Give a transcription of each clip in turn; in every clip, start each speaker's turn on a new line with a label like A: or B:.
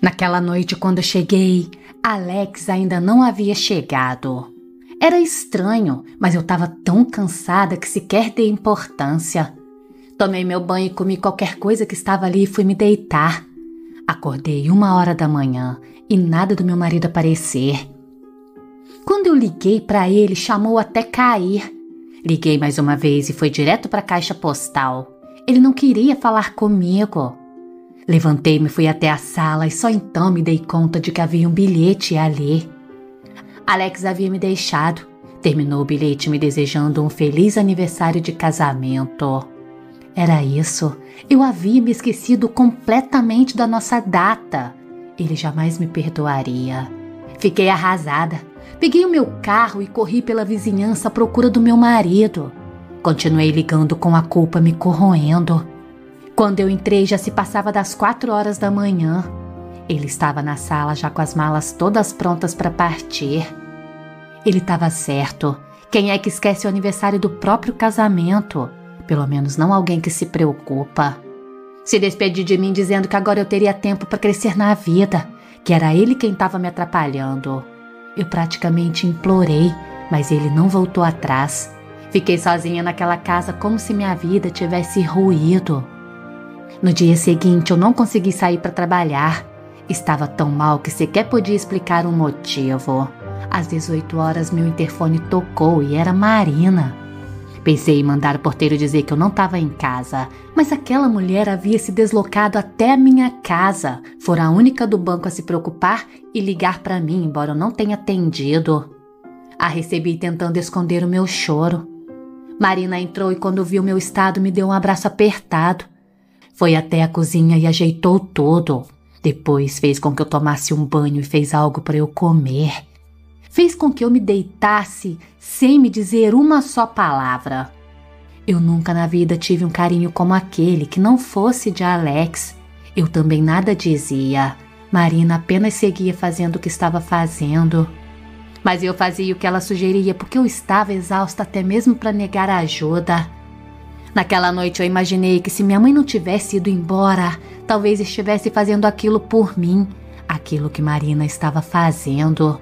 A: Naquela noite, quando eu cheguei, Alex ainda não havia chegado. Era estranho, mas eu estava tão cansada que sequer dei importância. Tomei meu banho e comi qualquer coisa que estava ali e fui me deitar. Acordei 1h da manhã e nada do meu marido aparecer. Quando eu liguei para ele, chamou até cair. Liguei mais uma vez e foi direto para a caixa postal. Ele não queria falar comigo. Levantei-me e fui até a sala e só então me dei conta de que havia um bilhete ali. Alex havia me deixado. Terminou o bilhete me desejando um feliz aniversário de casamento. Era isso. Eu havia me esquecido completamente da nossa data. Ele jamais me perdoaria. Fiquei arrasada. Peguei o meu carro e corri pela vizinhança à procura do meu marido. Continuei ligando com a culpa me corroendo. Quando eu entrei, já se passava das 4h da manhã. Ele estava na sala já com as malas todas prontas para partir. Ele estava certo. Quem é que esquece o aniversário do próprio casamento? Pelo menos não alguém que se preocupa. Se despediu de mim dizendo que agora eu teria tempo para crescer na vida, que era ele quem estava me atrapalhando. Eu praticamente implorei, mas ele não voltou atrás. Fiquei sozinha naquela casa como se minha vida tivesse ruído. No dia seguinte eu não consegui sair para trabalhar. Estava tão mal que sequer podia explicar o motivo. Às 18h meu interfone tocou e era Marina. Pensei em mandar o porteiro dizer que eu não estava em casa, mas aquela mulher havia se deslocado até a minha casa. Fora a única do banco a se preocupar e ligar para mim, embora eu não tenha atendido. A recebi tentando esconder o meu choro. Marina entrou e quando viu meu estado me deu um abraço apertado. Foi até a cozinha e ajeitou tudo. Depois fez com que eu tomasse um banho e fez algo para eu comer. Fez com que eu me deitasse sem me dizer uma só palavra. Eu nunca na vida tive um carinho como aquele que não fosse de Alex. Eu também nada dizia. Marina apenas seguia fazendo o que estava fazendo. Mas eu fazia o que ela sugeria porque eu estava exausta até mesmo para negar a ajuda. Naquela noite eu imaginei que se minha mãe não tivesse ido embora, talvez estivesse fazendo aquilo por mim, aquilo que Marina estava fazendo.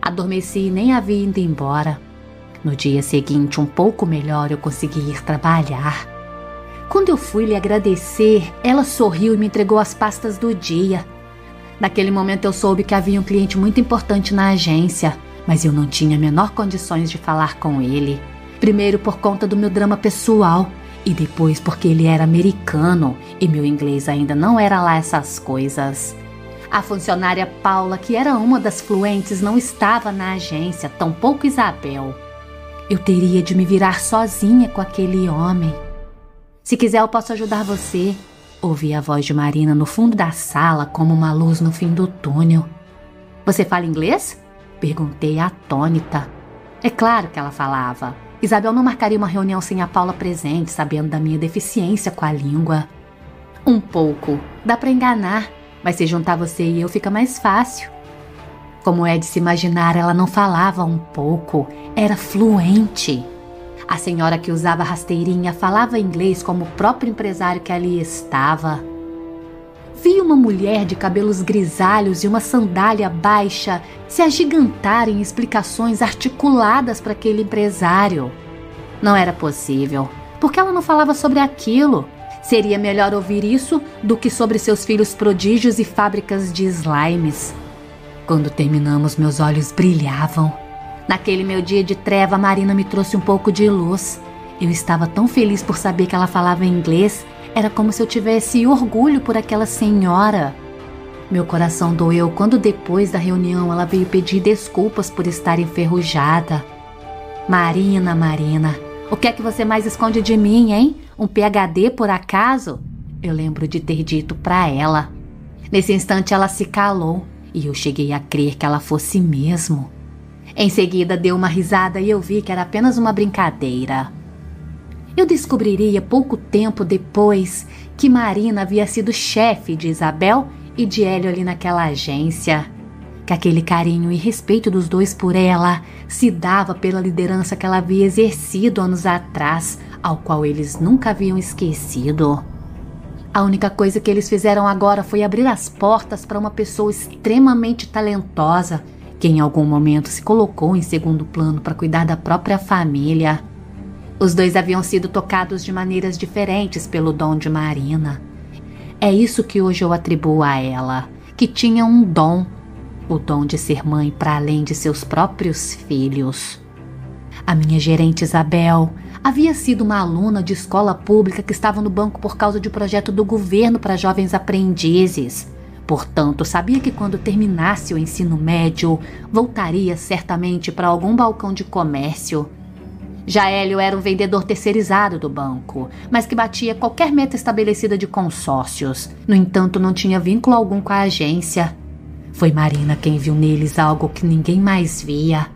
A: Adormeci e nem havia ido embora. No dia seguinte, um pouco melhor, eu consegui ir trabalhar. Quando eu fui lhe agradecer, ela sorriu e me entregou as pastas do dia. Naquele momento eu soube que havia um cliente muito importante na agência, mas eu não tinha a menor condições de falar com ele. Primeiro por conta do meu drama pessoal e depois porque ele era americano e meu inglês ainda não era lá essas coisas. A funcionária Paula, que era uma das fluentes, não estava na agência, tampouco Isabel. Eu teria de me virar sozinha com aquele homem. Se quiser, eu posso ajudar você. Ouvi a voz de Marina no fundo da sala como uma luz no fim do túnel. Você fala inglês? Perguntei atônita. É claro que ela falava. Isabel não marcaria uma reunião sem a Paula presente, sabendo da minha deficiência com a língua. Um pouco. Dá para enganar. Mas se juntar você e eu fica mais fácil. Como é de se imaginar, ela não falava um pouco, era fluente. A senhora que usava rasteirinha falava inglês como o próprio empresário que ali estava. Vi uma mulher de cabelos grisalhos e uma sandália baixa se agigantar em explicações articuladas para aquele empresário. Não era possível, porque ela não falava sobre aquilo. Seria melhor ouvir isso do que sobre seus filhos prodígios e fábricas de slimes. Quando terminamos, meus olhos brilhavam. Naquele meu dia de treva, a Marina me trouxe um pouco de luz. Eu estava tão feliz por saber que ela falava inglês. Era como se eu tivesse orgulho por aquela senhora. Meu coração doeu quando depois da reunião ela veio pedir desculpas por estar enferrujada. Marina, o que é que você mais esconde de mim, hein? Um PhD por acaso? Eu lembro de ter dito para ela. Nesse instante ela se calou e eu cheguei a crer que ela fosse mesmo. Em seguida deu uma risada e eu vi que era apenas uma brincadeira. Eu descobriria pouco tempo depois que Marina havia sido chefe de Isabel e de Hélio ali naquela agência. Que aquele carinho e respeito dos dois por ela se dava pela liderança que ela havia exercido anos atrás, ao qual eles nunca haviam esquecido. A única coisa que eles fizeram agora foi abrir as portas para uma pessoa extremamente talentosa, que em algum momento se colocou em segundo plano para cuidar da própria família. Os dois haviam sido tocados de maneiras diferentes pelo dom de Marina. É isso que hoje eu atribuo a ela, que tinha um dom, o dom de ser mãe para além de seus próprios filhos. A minha gerente Isabel havia sido uma aluna de escola pública que estava no banco por causa de um projeto do governo para jovens aprendizes. Portanto, sabia que quando terminasse o ensino médio, voltaria certamente para algum balcão de comércio. Já Hélio era um vendedor terceirizado do banco, mas que batia qualquer meta estabelecida de consórcios. No entanto, não tinha vínculo algum com a agência. Foi Marina quem viu neles algo que ninguém mais via.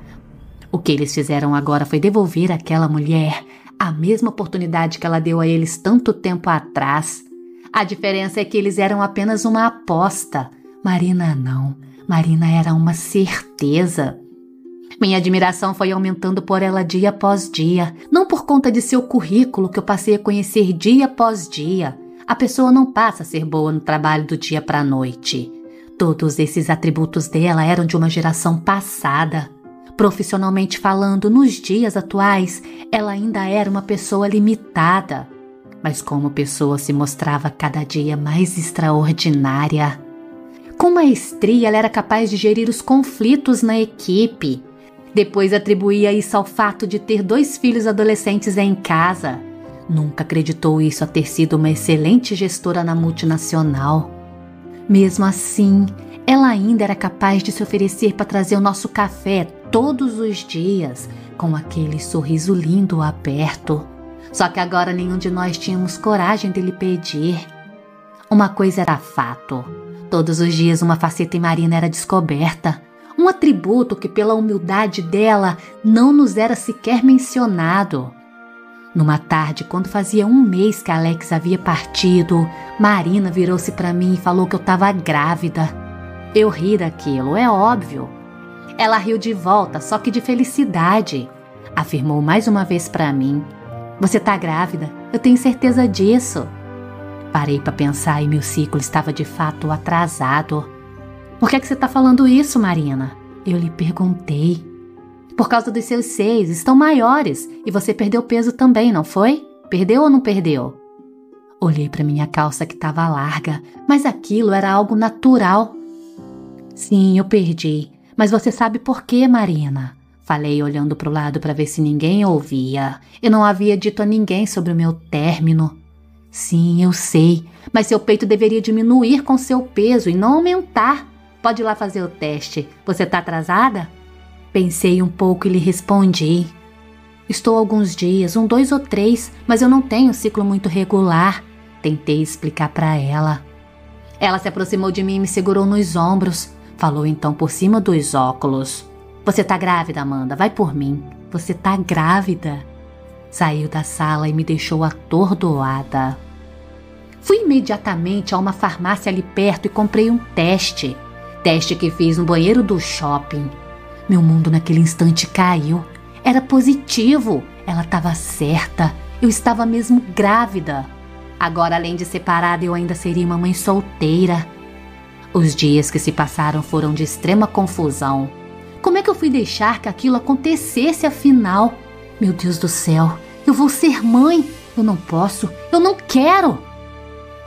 A: O que eles fizeram agora foi devolver àquela mulher a mesma oportunidade que ela deu a eles tanto tempo atrás. A diferença é que eles eram apenas uma aposta. Marina não. Marina era uma certeza. Minha admiração foi aumentando por ela dia após dia, não por conta de seu currículo que eu passei a conhecer dia após dia. A pessoa não passa a ser boa no trabalho do dia para a noite. Todos esses atributos dela eram de uma geração passada. Profissionalmente falando, nos dias atuais, ela ainda era uma pessoa limitada. Mas como pessoa se mostrava cada dia mais extraordinária. Com maestria, ela era capaz de gerir os conflitos na equipe. Depois atribuía isso ao fato de ter 2 filhos adolescentes em casa. Nunca acreditou isso a ter sido uma excelente gestora na multinacional. Mesmo assim, ela ainda era capaz de se oferecer para trazer o nosso café todos os dias, com aquele sorriso lindo aberto. Só que agora nenhum de nós tínhamos coragem de lhe pedir. Uma coisa era fato. Todos os dias uma faceta em Marina era descoberta. Um atributo que pela humildade dela não nos era sequer mencionado. Numa tarde, quando fazia 1 mês que Alex havia partido, Marina virou-se para mim e falou que eu estava grávida. Eu ri daquilo, é óbvio. Ela riu de volta, só que de felicidade. Afirmou mais uma vez para mim: "Você tá grávida? Eu tenho certeza disso." Parei para pensar e meu ciclo estava de fato atrasado. "Por que você tá falando isso, Marina?" Eu lhe perguntei. "Por causa dos seus seios, estão maiores e você perdeu peso também, não foi? Perdeu ou não perdeu?" Olhei para minha calça que estava larga, mas aquilo era algo natural. "Sim, eu perdi. Mas você sabe por quê, Marina?" Falei olhando para o lado para ver se ninguém ouvia. Eu não havia dito a ninguém sobre o meu término. "Sim, eu sei, mas seu peito deveria diminuir com seu peso e não aumentar. Pode ir lá fazer o teste. Você tá atrasada?" Pensei um pouco e lhe respondi: "Estou há alguns dias, 2 ou 3, mas eu não tenho um ciclo muito regular." Tentei explicar para ela. Ela se aproximou de mim e me segurou nos ombros. Falou então por cima dos óculos: "Você tá grávida, Amanda, vai por mim. Você tá grávida." Saiu da sala e me deixou atordoada. Fui imediatamente a uma farmácia ali perto e comprei um teste. Teste que fiz no banheiro do shopping. Meu mundo naquele instante caiu. Era positivo. Ela estava certa. Eu estava mesmo grávida. Agora, além de separada, eu ainda seria uma mãe solteira. Os dias que se passaram foram de extrema confusão. Como é que eu fui deixar que aquilo acontecesse afinal? Meu Deus do céu, eu vou ser mãe. Eu não posso, eu não quero.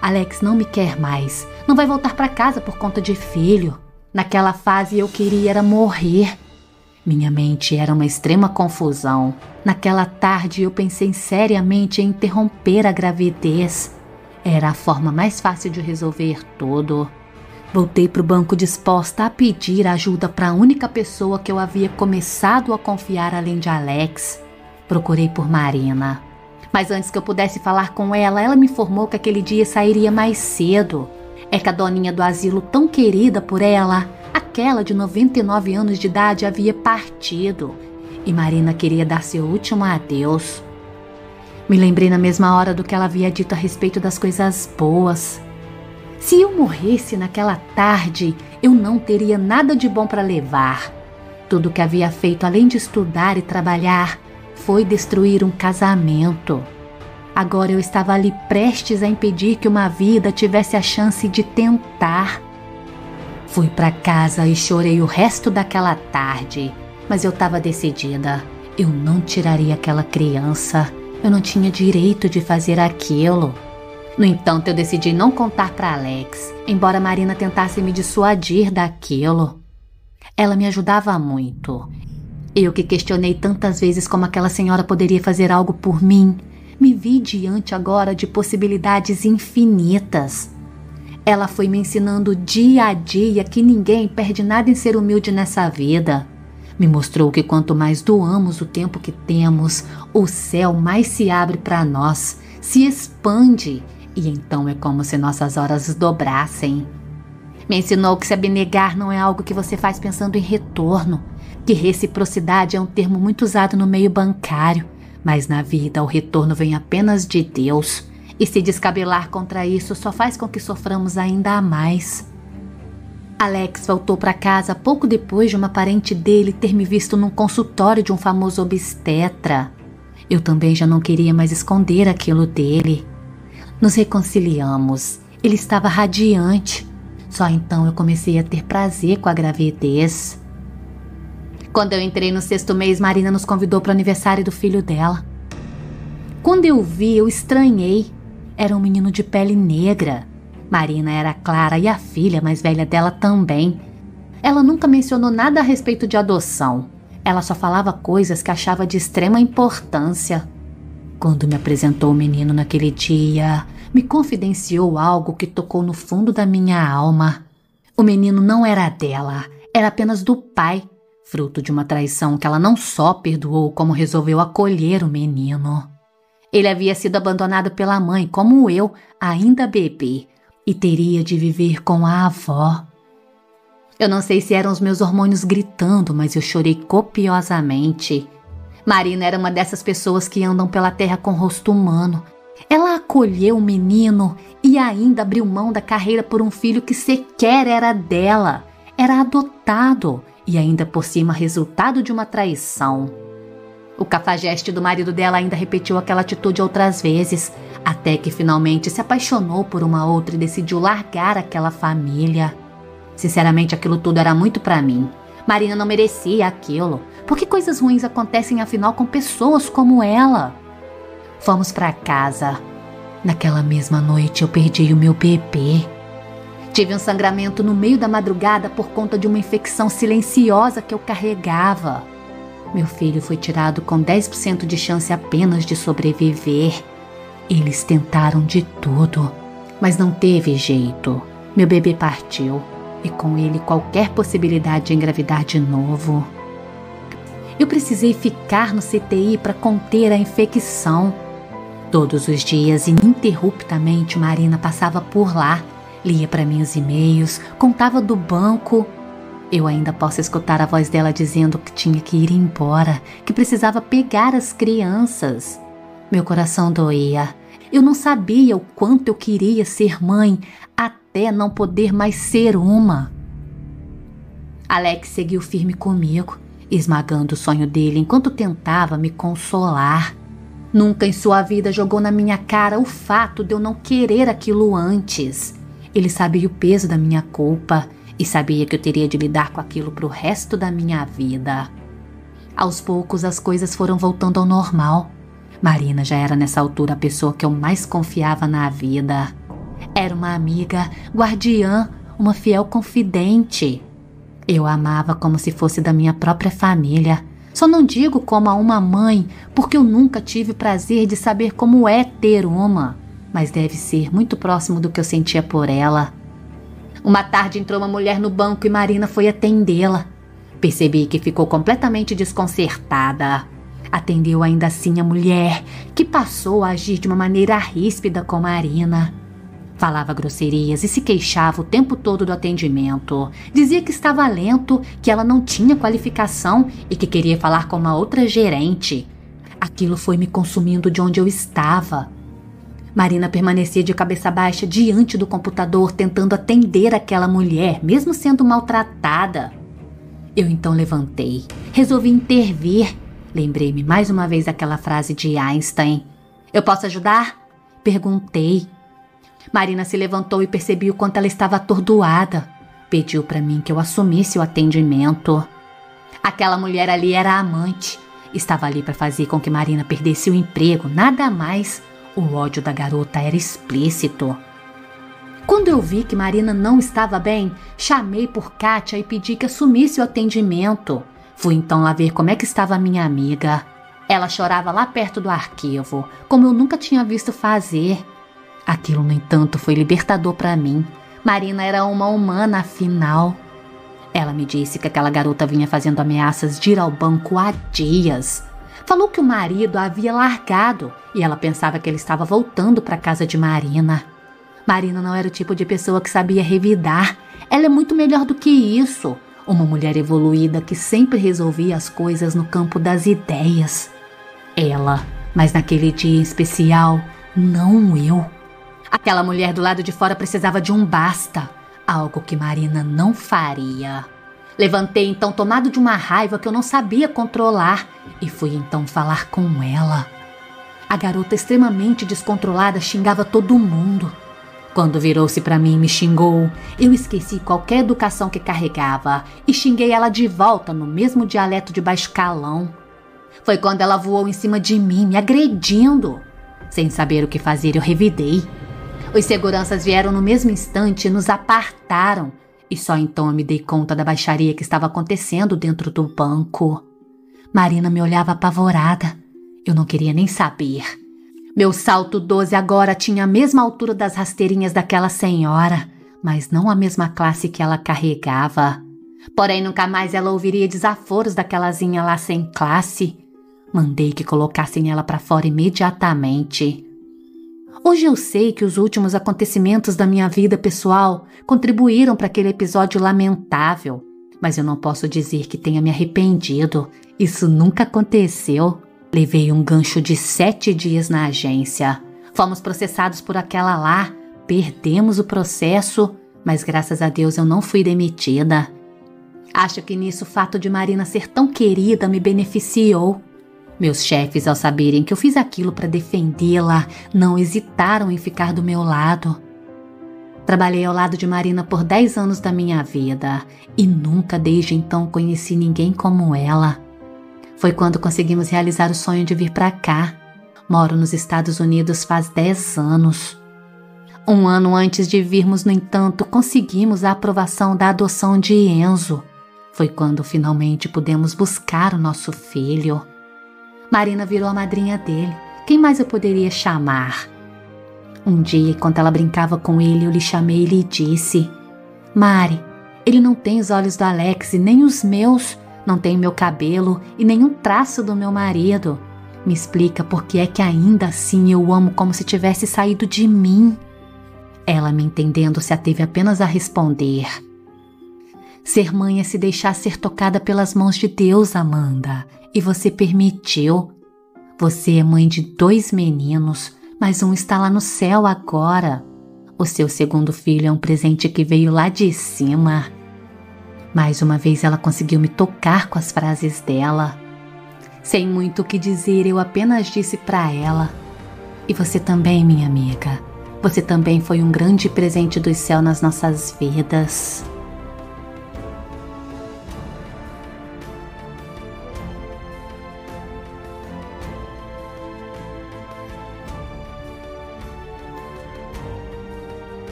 A: Alex não me quer mais. Não vai voltar para casa por conta de filho. Naquela fase eu queria era morrer. Minha mente era uma extrema confusão. Naquela tarde eu pensei seriamente em interromper a gravidez. Era a forma mais fácil de resolver tudo. Voltei para o banco disposta a pedir ajuda para a única pessoa que eu havia começado a confiar além de Alex. Procurei por Marina. Mas antes que eu pudesse falar com ela, ela me informou que aquele dia sairia mais cedo. É que a doninha do asilo, tão querida por ela, aquela de 99 anos de idade, havia partido. E Marina queria dar seu último adeus. Me lembrei na mesma hora do que ela havia dito a respeito das coisas boas. Se eu morresse naquela tarde, eu não teria nada de bom para levar. Tudo que havia feito, além de estudar e trabalhar, foi destruir um casamento. Agora eu estava ali prestes a impedir que uma vida tivesse a chance de tentar. Fui para casa e chorei o resto daquela tarde, mas eu estava decidida. Eu não tiraria aquela criança. Eu não tinha direito de fazer aquilo. No entanto, eu decidi não contar para Alex, embora Marina tentasse me dissuadir daquilo. Ela me ajudava muito. Eu que questionei tantas vezes como aquela senhora poderia fazer algo por mim, me vi diante agora de possibilidades infinitas. Ela foi me ensinando dia a dia que ninguém perde nada em ser humilde nessa vida. Me mostrou que quanto mais doamos o tempo que temos, o céu mais se abre para nós, se expande, e então é como se nossas horas dobrassem. Me ensinou que se abnegar não é algo que você faz pensando em retorno, que reciprocidade é um termo muito usado no meio bancário, mas na vida o retorno vem apenas de Deus, e se descabelar contra isso só faz com que soframos ainda mais. Alex voltou para casa pouco depois de uma parente dele ter me visto num consultório de um famoso obstetra. Eu também já não queria mais esconder aquilo dele. Nos reconciliamos. Ele estava radiante. Só então eu comecei a ter prazer com a gravidez. Quando eu entrei no 6º mês, Marina nos convidou para o aniversário do filho dela. Quando eu vi, eu estranhei. Era um menino de pele negra. Marina era clara e a filha mais velha dela também. Ela nunca mencionou nada a respeito de adoção. Ela só falava coisas que achava de extrema importância. Quando me apresentou o menino naquele dia, me confidenciou algo que tocou no fundo da minha alma. O menino não era dela, era apenas do pai, fruto de uma traição que ela não só perdoou, como resolveu acolher o menino. Ele havia sido abandonado pela mãe, como eu, ainda bebê, e teria de viver com a avó. Eu não sei se eram os meus hormônios gritando, mas eu chorei copiosamente. Marina era uma dessas pessoas que andam pela terra com rosto humano. Ela acolheu o menino e ainda abriu mão da carreira por um filho que sequer era dela. Era adotado e ainda por cima resultado de uma traição. O cafajeste do marido dela ainda repetiu aquela atitude outras vezes, até que finalmente se apaixonou por uma outra e decidiu largar aquela família. Sinceramente, aquilo tudo era muito pra mim. Marina não merecia aquilo. Por que coisas ruins acontecem afinal com pessoas como ela? Fomos pra casa. Naquela mesma noite eu perdi o meu bebê. Tive um sangramento no meio da madrugada por conta de uma infecção silenciosa que eu carregava. Meu filho foi tirado com 10% de chance apenas de sobreviver. Eles tentaram de tudo, mas não teve jeito. Meu bebê partiu e com ele qualquer possibilidade de engravidar de novo. Eu precisei ficar no CTI para conter a infecção. Todos os dias, ininterruptamente, Marina passava por lá, lia para mim os e-mails, contava do banco. Eu ainda posso escutar a voz dela dizendo que tinha que ir embora, que precisava pegar as crianças. Meu coração doía. Eu não sabia o quanto eu queria ser mãe, até não poder mais ser uma. Alex seguiu firme comigo, esmagando o sonho dele enquanto tentava me consolar. Nunca em sua vida jogou na minha cara o fato de eu não querer aquilo antes. Ele sabia o peso da minha culpa e sabia que eu teria de lidar com aquilo pro resto da minha vida. Aos poucos as coisas foram voltando ao normal. Marina já era nessa altura a pessoa que eu mais confiava na vida. Era uma amiga, guardiã, uma fiel confidente. Eu a amava como se fosse da minha própria família. Só não digo como a uma mãe, porque eu nunca tive prazer de saber como é ter uma, mas deve ser muito próximo do que eu sentia por ela. Uma tarde entrou uma mulher no banco e Marina foi atendê-la. Percebi que ficou completamente desconcertada. Atendeu ainda assim a mulher, que passou a agir de uma maneira ríspida com Marina. Falava grosserias e se queixava o tempo todo do atendimento. Dizia que estava lento, que ela não tinha qualificação e que queria falar com uma outra gerente. Aquilo foi me consumindo de onde eu estava. Marina permanecia de cabeça baixa diante do computador, tentando atender aquela mulher, mesmo sendo maltratada. Eu então levantei, resolvi intervir. Lembrei-me mais uma vez daquela frase de Einstein. Eu posso ajudar? Perguntei. Marina se levantou e percebi o quanto ela estava atordoada. Pediu para mim que eu assumisse o atendimento. Aquela mulher ali era a amante. Estava ali para fazer com que Marina perdesse o emprego, nada mais. O ódio da garota era explícito. Quando eu vi que Marina não estava bem, chamei por Kátia e pedi que assumisse o atendimento. Fui então lá ver como é que estava a minha amiga. Ela chorava lá perto do arquivo, como eu nunca tinha visto fazer. Aquilo, no entanto, foi libertador para mim. Marina era uma humana, afinal. Ela me disse que aquela garota vinha fazendo ameaças de ir ao banco há dias. Falou que o marido a havia largado e ela pensava que ele estava voltando para a casa de Marina. Marina não era o tipo de pessoa que sabia revidar. Ela é muito melhor do que isso. Uma mulher evoluída que sempre resolvia as coisas no campo das ideias. Ela, mas naquele dia em especial, não eu. Aquela mulher do lado de fora precisava de um basta, algo que Marina não faria. Levantei então tomado de uma raiva que eu não sabia controlar e fui então falar com ela. A garota extremamente descontrolada xingava todo mundo. Quando virou-se para mim e me xingou, eu esqueci qualquer educação que carregava e xinguei ela de volta no mesmo dialeto de baixo calão. Foi quando ela voou em cima de mim, me agredindo. Sem saber o que fazer, eu revidei. Os seguranças vieram no mesmo instante e nos apartaram. E só então eu me dei conta da baixaria que estava acontecendo dentro do banco. Marina me olhava apavorada. Eu não queria nem saber. Meu salto 12 agora tinha a mesma altura das rasteirinhas daquela senhora, mas não a mesma classe que ela carregava. Porém, nunca mais ela ouviria desaforos daquelazinha lá sem classe. Mandei que colocassem ela para fora imediatamente. Hoje eu sei que os últimos acontecimentos da minha vida pessoal contribuíram para aquele episódio lamentável, mas eu não posso dizer que tenha me arrependido. Isso nunca aconteceu. Levei um gancho de 7 dias na agência. Fomos processados por aquela lá, perdemos o processo, mas graças a Deus eu não fui demitida. Acho que nisso o fato de Marina ser tão querida me beneficiou. Meus chefes, ao saberem que eu fiz aquilo para defendê-la, não hesitaram em ficar do meu lado. Trabalhei ao lado de Marina por 10 anos da minha vida e nunca desde então conheci ninguém como ela. Foi quando conseguimos realizar o sonho de vir para cá. Moro nos Estados Unidos faz 10 anos. Um ano antes de virmos, no entanto, conseguimos a aprovação da adoção de Enzo. Foi quando finalmente pudemos buscar o nosso filho. Marina virou a madrinha dele. Quem mais eu poderia chamar? Um dia, enquanto ela brincava com ele, eu lhe chamei e lhe disse: Mari, ele não tem os olhos do Alex e nem os meus. Não tem meu cabelo e nenhum traço do meu marido. Me explica por que é que ainda assim eu o amo como se tivesse saído de mim. Ela, me entendendo, se ateve apenas a responder: ser mãe é se deixar ser tocada pelas mãos de Deus, Amanda. E você permitiu. Você é mãe de 2 meninos, mas um está lá no céu agora. O seu segundo filho é um presente que veio lá de cima. Mais uma vez ela conseguiu me tocar com as frases dela. Sem muito o que dizer, eu apenas disse para ela: e você também, minha amiga. Você também foi um grande presente do céu nas nossas vidas.